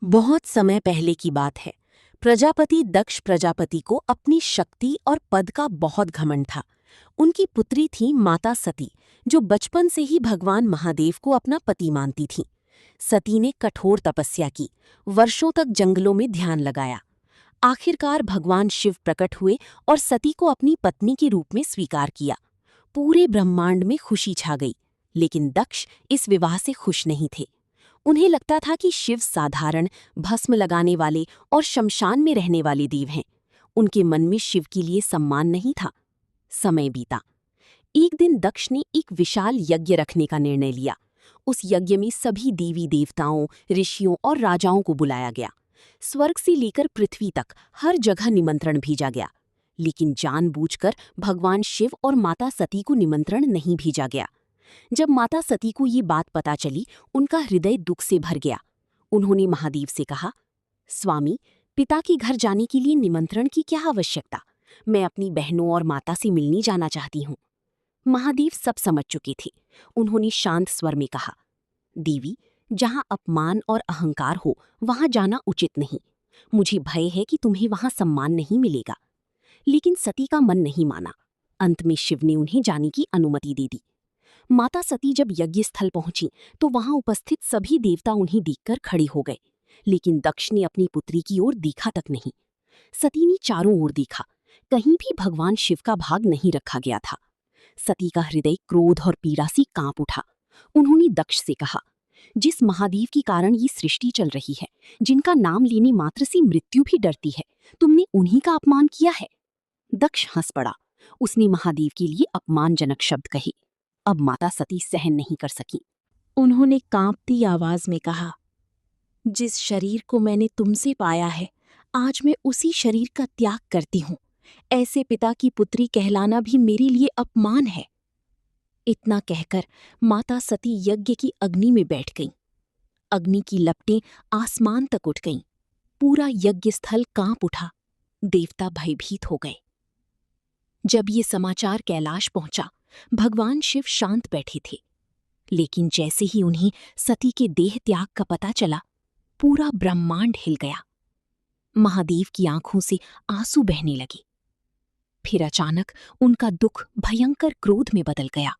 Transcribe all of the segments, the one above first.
बहुत समय पहले की बात है। प्रजापति दक्ष प्रजापति को अपनी शक्ति और पद का बहुत घमंड था। उनकी पुत्री थी माता सती, जो बचपन से ही भगवान महादेव को अपना पति मानती थी। सती ने कठोर तपस्या की, वर्षों तक जंगलों में ध्यान लगाया। आखिरकार भगवान शिव प्रकट हुए और सती को अपनी पत्नी के रूप में स्वीकार किया। पूरे ब्रह्मांड में खुशी छा गई, लेकिन दक्ष इस विवाह से खुश नहीं थे। उन्हें लगता था कि शिव साधारण, भस्म लगाने वाले और शमशान में रहने वाले देव हैं। उनके मन में शिव के लिए सम्मान नहीं था। समय बीता। एक दिन दक्ष ने एक विशाल यज्ञ रखने का निर्णय लिया। उस यज्ञ में सभी देवी देवताओं, ऋषियों और राजाओं को बुलाया गया। स्वर्ग से लेकर पृथ्वी तक हर जगह निमंत्रण भेजा गया, लेकिन जानबूझकर भगवान शिव और माता सती को निमंत्रण नहीं भेजा गया। जब माता सती को ये बात पता चली, उनका हृदय दुख से भर गया। उन्होंने महादेव से कहा, स्वामी, पिता के घर जाने के लिए निमंत्रण की क्या आवश्यकता? मैं अपनी बहनों और माता से मिलने जाना चाहती हूँ। महादेव सब समझ चुके थे। उन्होंने शांत स्वर में कहा, देवी, जहाँ अपमान और अहंकार हो वहाँ जाना उचित नहीं। मुझे भय है कि तुम्हें वहाँ सम्मान नहीं मिलेगा। लेकिन सती का मन नहीं माना। अंत में शिव ने उन्हें जाने की अनुमति दे दी। माता सती जब यज्ञ स्थल पहुंची तो वहां उपस्थित सभी देवता उन्हें देखकर खड़े हो गए, लेकिन दक्ष ने अपनी पुत्री की ओर देखा तक नहीं। सती ने चारों ओर देखा, कहीं भी भगवान शिव का भाग नहीं रखा गया था। सती का हृदय क्रोध और पीड़ा से कांप उठा। उन्होंने दक्ष से कहा, जिस महादेव के कारण ये सृष्टि चल रही है, जिनका नाम लेने मात्र से मृत्यु भी डरती है, तुमने उन्हीं का अपमान किया है। दक्ष हंस पड़ा। उसने महादेव के लिए अपमानजनक शब्द कहे। अब माता सती सहन नहीं कर सकी। उन्होंने कांपती आवाज में कहा, जिस शरीर को मैंने तुमसे पाया है, आज मैं उसी शरीर का त्याग करती हूँ। ऐसे पिता की पुत्री कहलाना भी मेरे लिए अपमान है। इतना कहकर माता सती यज्ञ की अग्नि में बैठ गईं। अग्नि की लपटें आसमान तक उठ गईं। पूरा यज्ञ स्थल कांप उठा। देवता भयभीत हो गए। जब ये समाचार कैलाश पहुंचा, भगवान शिव शांत बैठे थे, लेकिन जैसे ही उन्हें सती के देह त्याग का पता चला, पूरा ब्रह्मांड हिल गया। महादेव की आंखों से आंसू बहने लगे। फिर अचानक उनका दुख भयंकर क्रोध में बदल गया।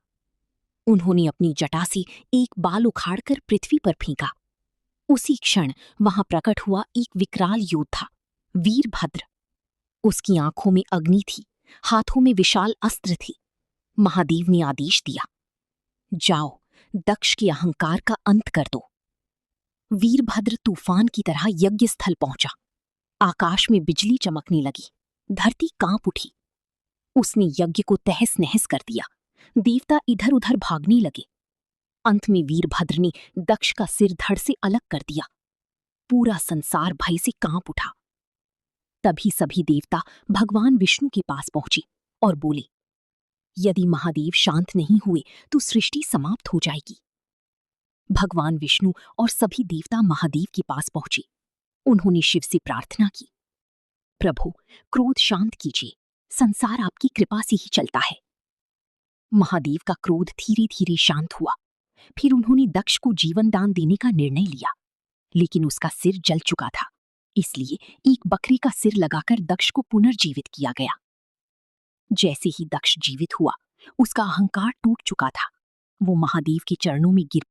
उन्होंने अपनी जटा से एक बाल उखाड़कर पृथ्वी पर फेंका। उसी क्षण वहां प्रकट हुआ एक विकराल योद्धा, वीरभद्र। उसकी आंखों में अग्नि थी, हाथों में विशाल अस्त्र थे। महादेव ने आदेश दिया, जाओ, दक्ष के अहंकार का अंत कर दो। वीरभद्र तूफान की तरह यज्ञ स्थल पहुंचा। आकाश में बिजली चमकने लगी, धरती कांप उठी। उसने यज्ञ को तहस नहस कर दिया। देवता इधर उधर भागने लगे। अंत में वीरभद्र ने दक्ष का सिर धड़ से अलग कर दिया। पूरा संसार भय से कांप उठा। तभी सभी देवता भगवान विष्णु के पास पहुंचे और बोले, यदि महादेव शांत नहीं हुए तो सृष्टि समाप्त हो जाएगी। भगवान विष्णु और सभी देवता महादेव के पास पहुंचे। उन्होंने शिव से प्रार्थना की, प्रभु, क्रोध शांत कीजिए, संसार आपकी कृपा से ही चलता है। महादेव का क्रोध धीरे धीरे शांत हुआ। फिर उन्होंने दक्ष को जीवन दान देने का निर्णय लिया, लेकिन उसका सिर जल चुका था, इसलिए एक बकरी का सिर लगाकर दक्ष को पुनर्जीवित किया गया। जैसे ही दक्ष जीवित हुआ, उसका अहंकार टूट चुका था। वो महादेव के चरणों में गिर